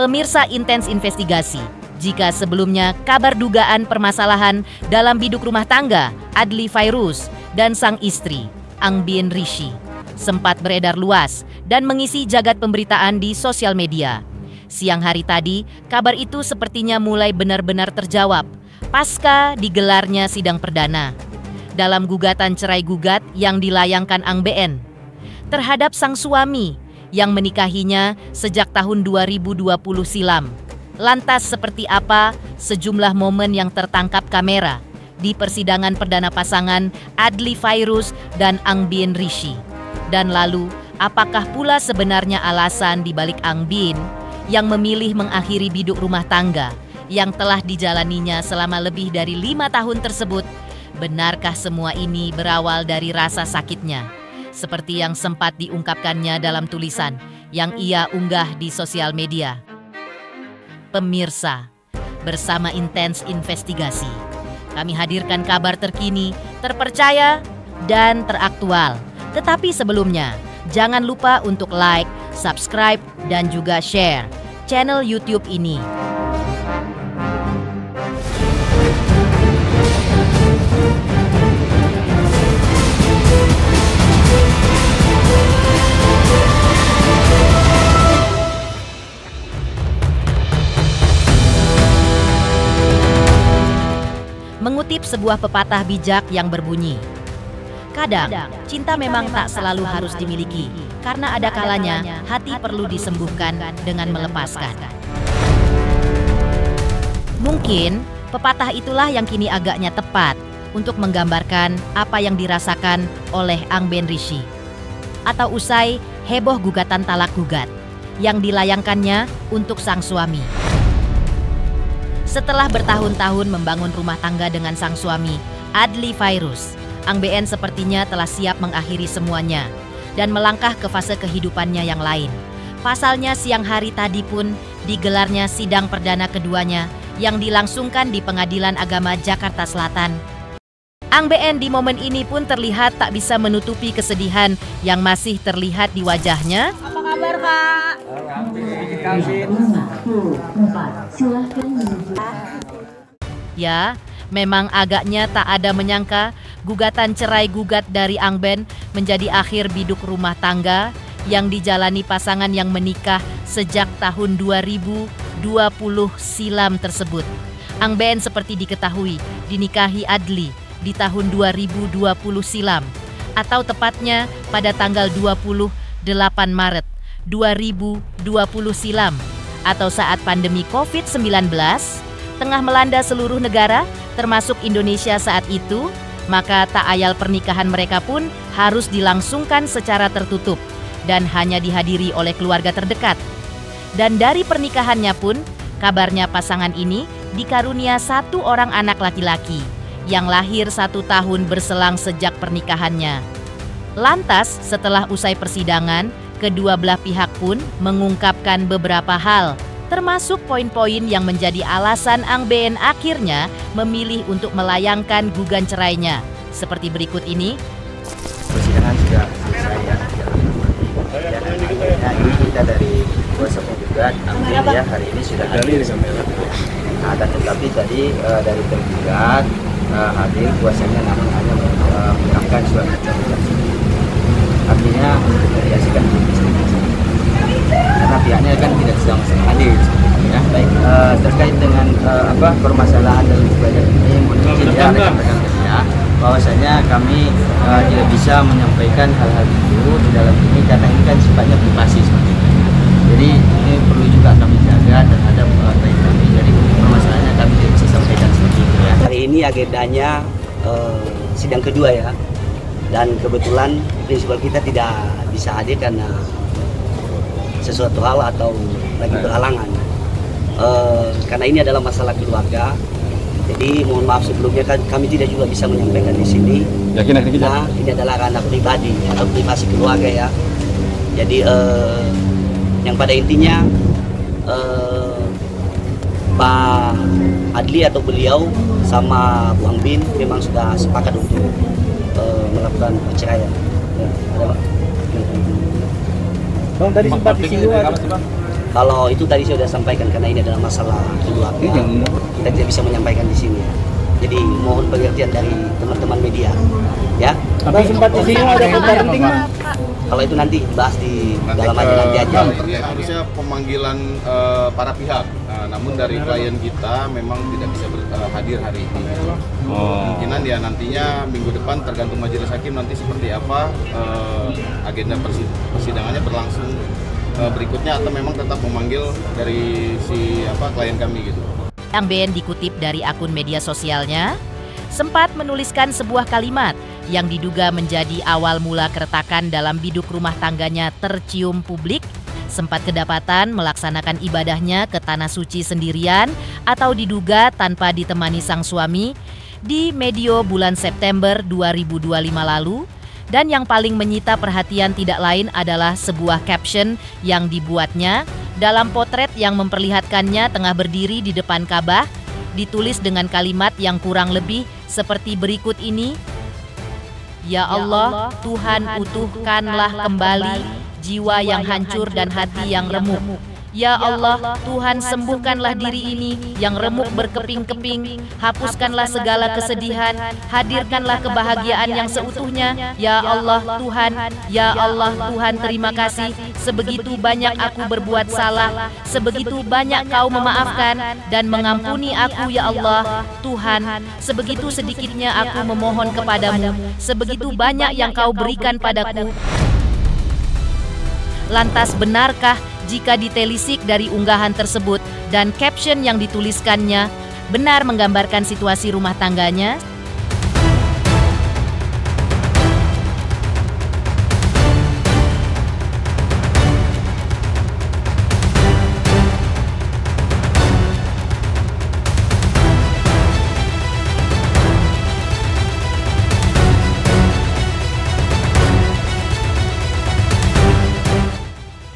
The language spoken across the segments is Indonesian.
Pemirsa Intens Investigasi, jika sebelumnya kabar dugaan permasalahan dalam biduk rumah tangga Adly Fairuz dan sang istri Angbien Rishi sempat beredar luas dan mengisi jagat pemberitaan di sosial media. Siang hari tadi, kabar itu sepertinya mulai benar-benar terjawab pasca digelarnya sidang perdana dalam gugatan cerai gugat yang dilayangkan Angbien terhadap sang suami yang menikahinya sejak tahun 2020 silam. Lantas seperti apa sejumlah momen yang tertangkap kamera di persidangan perdana pasangan Adly Fairuz dan Angbien Rishi? Dan lalu, apakah pula sebenarnya alasan dibalik Angbien yang memilih mengakhiri biduk rumah tangga yang telah dijalaninya selama lebih dari 5 tahun tersebut? Benarkah semua ini berawal dari rasa sakitnya? Seperti yang sempat diungkapkannya dalam tulisan yang ia unggah di sosial media. Pemirsa, bersama Intens Investigasi, kami hadirkan kabar terkini, terpercaya, dan teraktual. Tetapi sebelumnya, jangan lupa untuk like, subscribe, dan juga share channel YouTube ini. Mengutip sebuah pepatah bijak yang berbunyi, kadang cinta memang tak selalu harus dimiliki, karena ada kalanya hati perlu disembuhkan dengan melepaskan. Mungkin pepatah itulah yang kini agaknya tepat untuk menggambarkan apa yang dirasakan oleh Angbien Rishi atau usai heboh gugatan talak gugat yang dilayangkannya untuk sang suami. Setelah bertahun-tahun membangun rumah tangga dengan sang suami, Adly Fairuz, Angbien sepertinya telah siap mengakhiri semuanya dan melangkah ke fase kehidupannya yang lain. Pasalnya siang hari tadi pun digelarnya sidang perdana keduanya yang dilangsungkan di Pengadilan Agama Jakarta Selatan. Angbien di momen ini pun terlihat tak bisa menutupi kesedihan yang masih terlihat di wajahnya. Apa kabar, Kak? Ya, memang agaknya tak ada menyangka gugatan cerai gugat dari Angbien menjadi akhir biduk rumah tangga yang dijalani pasangan yang menikah sejak tahun 2020 silam tersebut. Angbien seperti diketahui dinikahi Adly di tahun 2020 silam, atau tepatnya pada tanggal 28 Maret 2020 silam, atau saat pandemi COVID-19 tengah melanda seluruh negara termasuk Indonesia saat itu. Maka tak ayal pernikahan mereka pun harus dilangsungkan secara tertutup dan hanya dihadiri oleh keluarga terdekat. Dan dari pernikahannya pun, kabarnya pasangan ini dikarunia 1 orang anak laki-laki yang lahir 1 tahun berselang sejak pernikahannya. Lantas, setelah usai persidangan, kedua belah pihak pun mengungkapkan beberapa hal, termasuk poin-poin yang menjadi alasan Angbien akhirnya memilih untuk melayangkan gugatan cerainya. Seperti berikut ini. Persidangan sudah selesai ya. Dan akhirnya ini kita dari kuasa penggugat Angbien ya hari ini sudah hadir. Nah, dan tetapi tadi dari tergugat hadir kuasanya namun hanya menerangkan surat tergugat. Artinya meneriasikan karena pihaknya kan tidak sedang hadir ya. Baik, terkait dengan permasalahan dalam gugatan ini, mohon izin ya rekan-rekan media bahwasanya kami tidak bisa menyampaikan hal-hal itu di dalam ini karena ini kan sifatnya privasi seperti itu. Jadi ini perlu juga kami jaga terhadap klien kami. Jadi permasalahannya kami tidak bisa sampaikan seperti itu ya. Hari ini agendanya sidang kedua ya. Dan kebetulan prinsipal kita tidak bisa hadir karena sesuatu hal atau lagi berhalangan. Karena ini adalah masalah keluarga, jadi mohon maaf sebelumnya kan kami tidak juga bisa menyampaikan di sini. Nah, ini adalah ranah pribadi atau privasi keluarga ya. Jadi yang pada intinya Pak Adly atau beliau sama Bu Angbien memang sudah sepakat untuk melakukan perceraian. Ya, ada Pak. Bang, tadi sempat disinggung Kalau itu tadi saya sudah sampaikan karena ini adalah masalah keluarga, kita tidak bisa menyampaikan di sini. Jadi mohon pengertian dari teman-teman media, ya. Tapi sempat disinggung ada berita penting, Mas. Kalau itu nanti bahas di dalam aja nanti aja. Harusnya pemanggilan para pihak. Namun dari klien kita memang tidak bisa hadir hari ini. Kemungkinan ya nantinya minggu depan tergantung majelis hakim nanti seperti apa agenda persidangannya berlangsung berikutnya, atau memang tetap memanggil dari si klien kami gitu. Ang Ben dikutip dari akun media sosialnya, sempat menuliskan sebuah kalimat yang diduga menjadi awal mula keretakan dalam biduk rumah tangganya tercium publik, sempat kedapatan melaksanakan ibadahnya ke tanah suci sendirian atau diduga tanpa ditemani sang suami di medio bulan September 2025 lalu, dan yang paling menyita perhatian tidak lain adalah sebuah caption yang dibuatnya dalam potret yang memperlihatkannya tengah berdiri di depan Ka'bah, ditulis dengan kalimat yang kurang lebih seperti berikut ini. Ya Allah, Tuhan utuhkanlah kembali jiwa yang hancur dan hati yang remuk. Ya Allah, Tuhan sembuhkanlah diri ini yang remuk berkeping-keping, hapuskanlah segala kesedihan, hadirkanlah kebahagiaan yang seutuhnya. Ya Allah Tuhan, terima kasih. Sebegitu banyak aku berbuat salah, sebegitu banyak Kau memaafkan dan mengampuni aku ya Allah. Tuhan, sebegitu sedikitnya aku memohon kepadamu, sebegitu banyak yang Kau berikan padaku. Lantas benarkah jika ditelisik dari unggahan tersebut dan caption yang dituliskannya benar menggambarkan situasi rumah tangganya?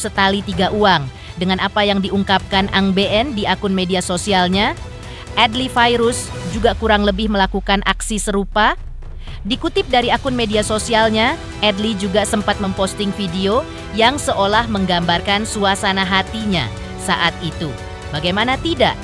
Setali tiga uang dengan apa yang diungkapkan Ang Ben di akun media sosialnya, Adly Fairuz juga kurang lebih melakukan aksi serupa. Dikutip dari akun media sosialnya, Adly juga sempat memposting video yang seolah menggambarkan suasana hatinya saat itu. Bagaimana tidak?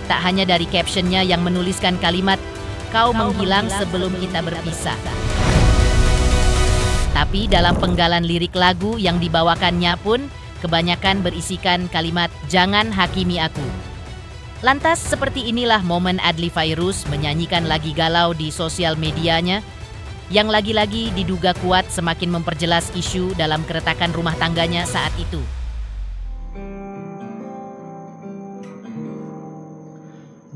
Tak hanya dari captionnya yang menuliskan kalimat "Kau menghilang sebelum kita berpisah", tapi dalam penggalan lirik lagu yang dibawakannya pun kebanyakan berisikan kalimat "Jangan hakimi aku". Lantas seperti inilah momen Adly Fairuz menyanyikan lagi galau di sosial medianya, yang lagi-lagi diduga kuat semakin memperjelas isu dalam keretakan rumah tangganya saat itu.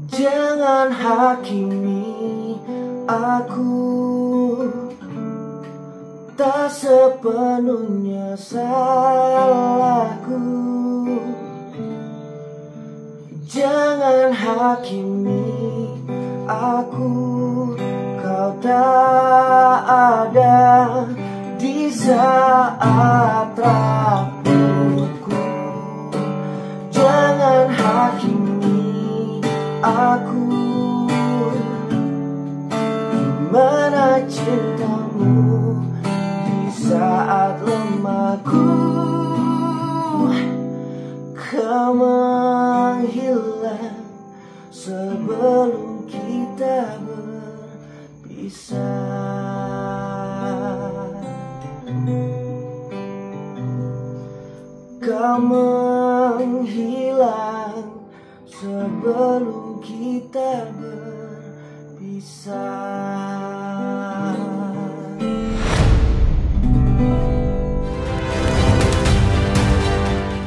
Jangan hakimi aku, tak sepenuhnya salahku. Jangan hakimi aku, kau tak ada di saat rapuhku. Jangan hakimi aku, gimana cintamu saat lemahku. Kau menghilang sebelum kita berpisah. Kau menghilang sebelum kita berpisah.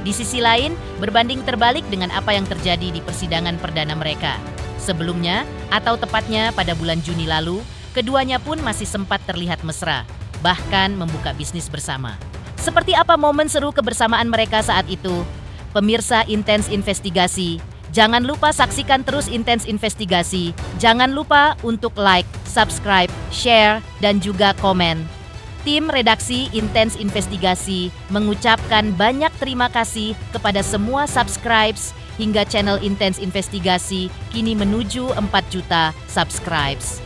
Di sisi lain, berbanding terbalik dengan apa yang terjadi di persidangan perdana mereka. Sebelumnya, atau tepatnya pada bulan Juni lalu, keduanya pun masih sempat terlihat mesra, bahkan membuka bisnis bersama. Seperti apa momen seru kebersamaan mereka saat itu? Pemirsa Intens Investigasi, jangan lupa saksikan terus Intens Investigasi. Jangan lupa untuk like, subscribe, share, dan juga komen. Tim redaksi Intens Investigasi mengucapkan banyak terima kasih kepada semua subscribers hingga channel Intens Investigasi kini menuju 4 juta subscribers.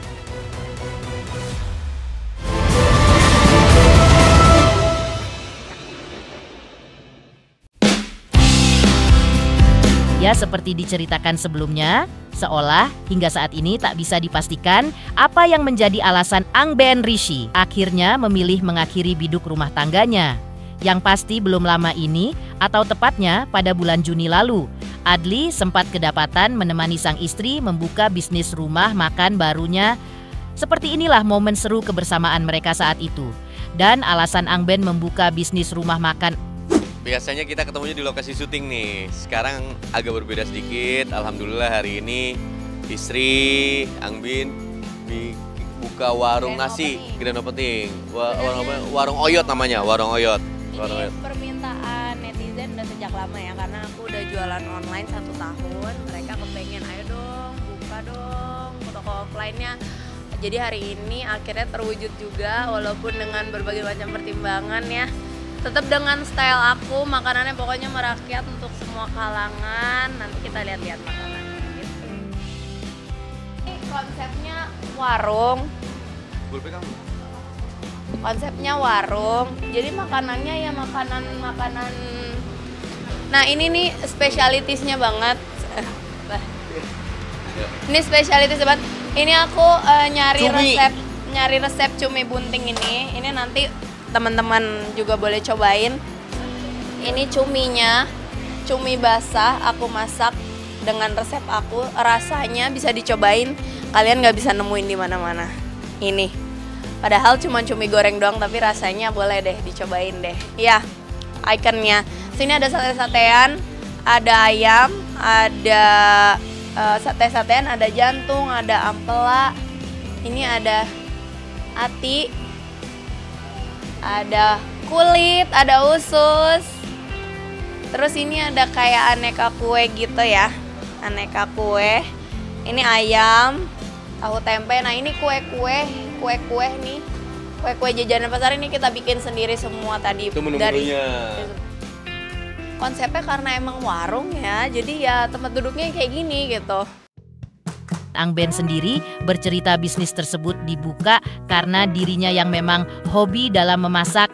Ya, seperti diceritakan sebelumnya, seolah hingga saat ini tak bisa dipastikan apa yang menjadi alasan Angben Rishi akhirnya memilih mengakhiri biduk rumah tangganya. Yang pasti belum lama ini, atau tepatnya pada bulan Juni lalu, Adli sempat kedapatan menemani sang istri membuka bisnis rumah makan barunya. Seperti inilah momen seru kebersamaan mereka saat itu. Dan alasan Angben membuka bisnis rumah makan. Biasanya kita ketemunya di lokasi syuting nih. Sekarang agak berbeda sedikit. Alhamdulillah hari ini istri Angben buka warung nasi Grand Opening. Warung Oyot namanya, warung Oyot. Ini permintaan netizen udah sejak lama ya, karena aku udah jualan online 1 tahun. Mereka kepengen, ayo dong buka dong toko offline-nya. Jadi hari ini akhirnya terwujud juga, walaupun dengan berbagai macam pertimbangan ya. Tetap dengan style aku, makanannya pokoknya merakyat untuk semua kalangan. Nanti kita lihat-lihat makanannya gitu. Ini konsepnya warung. Konsepnya warung. Jadi makanannya ya makanan. Nah, ini nih spesialitasnya banget. Ini spesialitas banget. Ini aku nyari resep cumi bunting ini. Ini nanti teman-teman juga boleh cobain. Ini cuminya, cumi basah aku masak dengan resep aku. Rasanya bisa dicobain, kalian nggak bisa nemuin di mana-mana. Ini, padahal cuma cumi goreng doang, tapi rasanya boleh deh dicobain deh. Ya, ikonnya. Sini ada sate-satean, ada ayam, ada sate-satean, ada jantung, ada ampela. Ini ada ati. Ada kulit, ada usus. Terus ini ada kayak aneka kue gitu ya. Aneka kue. Ini ayam, tahu tempe. Nah, ini kue-kue nih. Kue-kue jajanan pasar ini kita bikin sendiri semua tadi. Itu menu-menunya. Konsepnya karena emang warung ya. Jadi ya tempat duduknya kayak gini gitu. Angben sendiri bercerita bisnis tersebut dibuka karena dirinya yang memang hobi dalam memasak.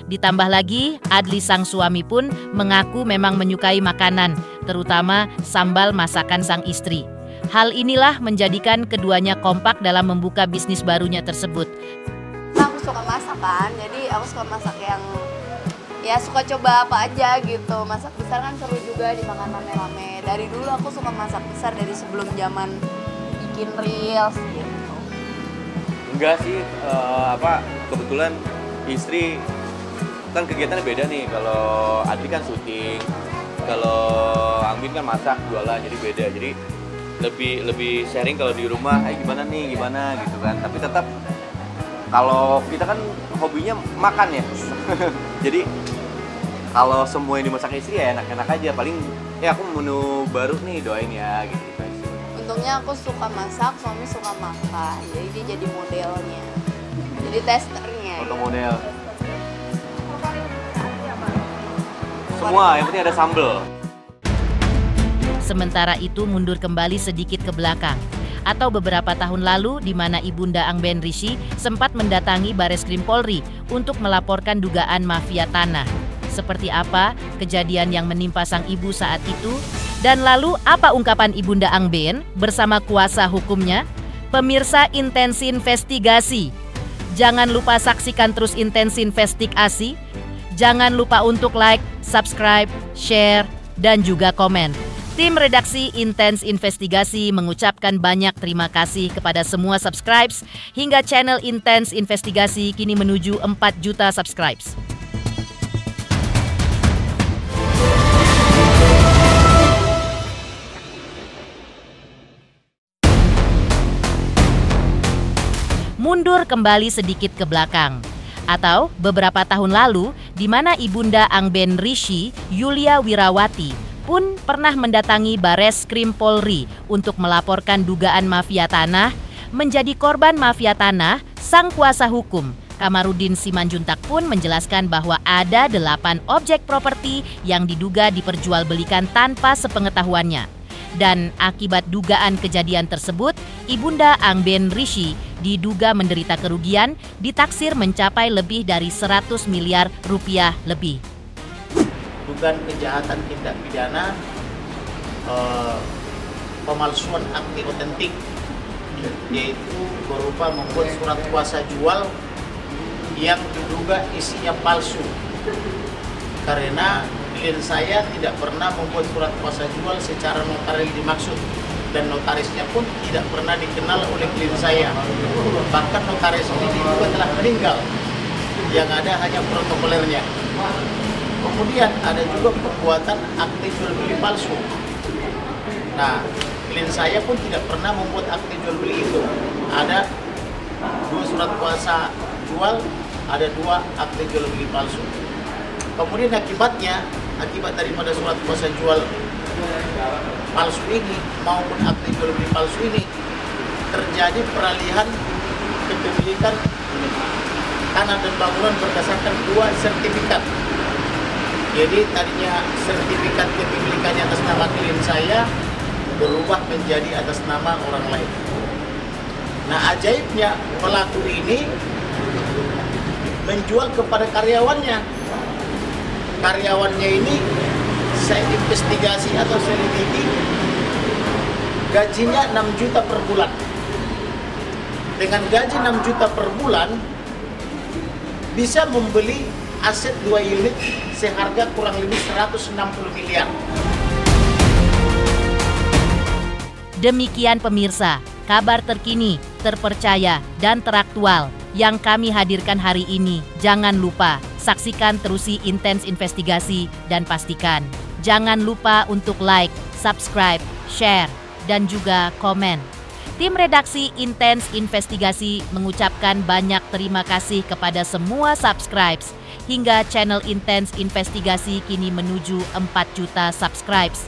Ditambah lagi, Adli sang suami pun mengaku memang menyukai makanan, terutama sambal masakan sang istri. Hal inilah menjadikan keduanya kompak dalam membuka bisnis barunya tersebut. Aku suka masak kan, jadi aku suka masak yang ya suka coba apa aja gitu. Masak besar kan seru juga dimakan rame-rame. Dari dulu aku suka masak besar dari sebelum zaman bikin reels gitu. Enggak sih, kebetulan istri kan kegiatannya beda nih. Kalau Adli kan syuting, kalau Angben kan masak, jualan, jadi beda. Jadi lebih sharing kalau di rumah, gimana gitu kan. Tapi tetap kalau kita kan hobinya makan ya. Jadi kalau semua yang dimasak istri ya enak-enak aja. Paling ya aku menu baru nih, doain ya gitu. Untungnya aku suka masak, suami suka makan, jadi dia jadi modelnya, jadi testernya. Foto model. Semua, yang penting ada sambal. Sementara itu mundur kembali sedikit ke belakang. Atau beberapa tahun lalu di mana Ibunda Angben Rishi sempat mendatangi Bareskrim Polri untuk melaporkan dugaan mafia tanah. Seperti apa kejadian yang menimpa sang ibu saat itu? Dan lalu apa ungkapan Ibunda Angben bersama kuasa hukumnya? Pemirsa Intensi Investigasi, jangan lupa saksikan terus Intensi Investigasi. Jangan lupa untuk like, subscribe, share, dan juga komen. Tim redaksi Intensi Investigasi mengucapkan banyak terima kasih kepada semua subscribers hingga channel Intensi Investigasi kini menuju 4 juta subscribers. Mundur kembali sedikit ke belakang. Atau beberapa tahun lalu, di mana Ibunda Angben Rishi, Yulia Wirawati, pun pernah mendatangi Bareskrim Polri untuk melaporkan dugaan mafia tanah. Menjadi korban mafia tanah, sang kuasa hukum, Kamarudin Simanjuntak pun menjelaskan bahwa ada 8 objek properti yang diduga diperjualbelikan tanpa sepengetahuannya. Dan akibat dugaan kejadian tersebut, Ibunda Angben Rishi diduga menderita kerugian ditaksir mencapai lebih dari 100 miliar rupiah lebih. Bukan kejahatan tindak pidana pemalsuan akte otentik, yaitu berupa membuat surat kuasa jual yang diduga isinya palsu. Karena klien saya tidak pernah membuat surat kuasa jual secara notaris dimaksud, dan notarisnya pun tidak pernah dikenal oleh klien saya. Bahkan notaris ini juga telah meninggal, yang ada hanya protokolernya. Kemudian ada juga pembuatan akte jual beli palsu. Nah, klien saya pun tidak pernah membuat akte jual beli itu. Ada 2 surat kuasa jual, ada 2 akte jual beli palsu. Kemudian akibat daripada surat kuasa jual palsu ini maupun akte jual beli palsu ini, terjadi peralihan kepemilikan tanah dan bangunan berdasarkan 2 sertifikat. Jadi tadinya sertifikat kepemilikannya atas nama klien saya berubah menjadi atas nama orang lain. Nah, ajaibnya pelaku ini menjual kepada karyawannya. Karyawannya ini saya investigasi atau selidiki, gajinya 6 juta per bulan. Dengan gaji 6 juta per bulan bisa membeli aset 2 unit seharga kurang lebih 160 miliar. Demikian pemirsa, kabar terkini, terpercaya, dan teraktual yang kami hadirkan hari ini. Jangan lupa, saksikan terusi Intens Investigasi dan pastikan jangan lupa untuk like, subscribe, share, dan juga komen. Tim redaksi Intens Investigasi mengucapkan banyak terima kasih kepada semua subscribes hingga channel Intens Investigasi kini menuju 4 juta subscribes.